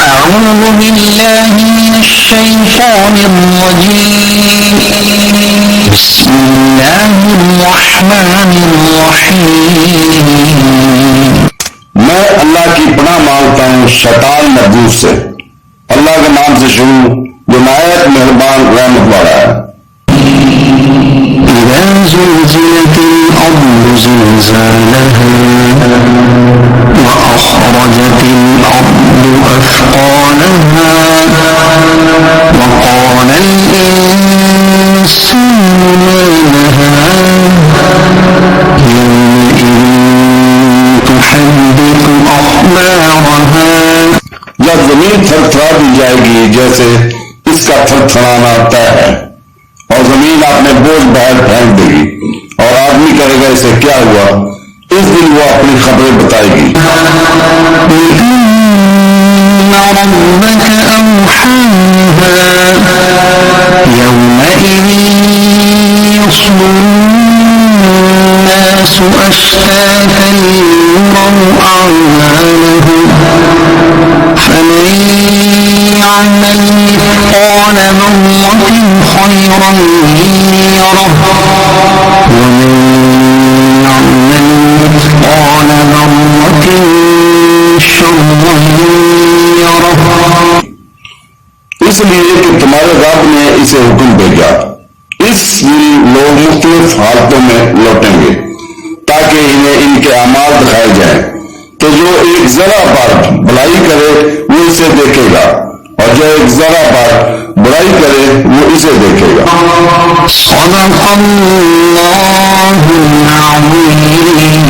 أعوذ بالله من الشيطان الرجيم. بسم الله الرحمن الرحيم. میں اللہ کی پناہ مانگتا ہوں شیطان مردود سے۔ اللہ کے نام سے شروع جو نہایت مہربان رحمت والا ہے۔ إذا زلزلت الأرض زلزالها وأخرجت الأرض أثقالها وقال الإنسان ما لها يومئذ تحدث أخبارها. جب زمین تھر تھرا دی جائے گی جیسے اس کا تھر تھرانا طے ہے، اور زمین اپنے بوجھ باہر پھینک دے گی، اور آدمی کہے گا اسے کیا ہوا؟ اس دن وہ اپنی خبریں بتائے گی۔ إن ربك أوحاها يومئذ يصدر الناس أشتاتا ليروا أعمالهم فمن يعمل مثقال ذرة خيرا يره ومن يعمل مثقال ذرة شرا يره. اس لیے کہ تمہارے رب نے اسے حکم بھیجا، اس دن لوگ مختلف حالتوں میں لوٹیں گے تاکہ انہیں ان کے اعمال دکھائے جائیں، تو جو ایک ذرہ پر بھلائی کرے وہ اسے دیکھے گا، اور جو ایک ذرہ پر برائی کرے وہ اسے دیکھے گا۔ صدق اللہ العظیم.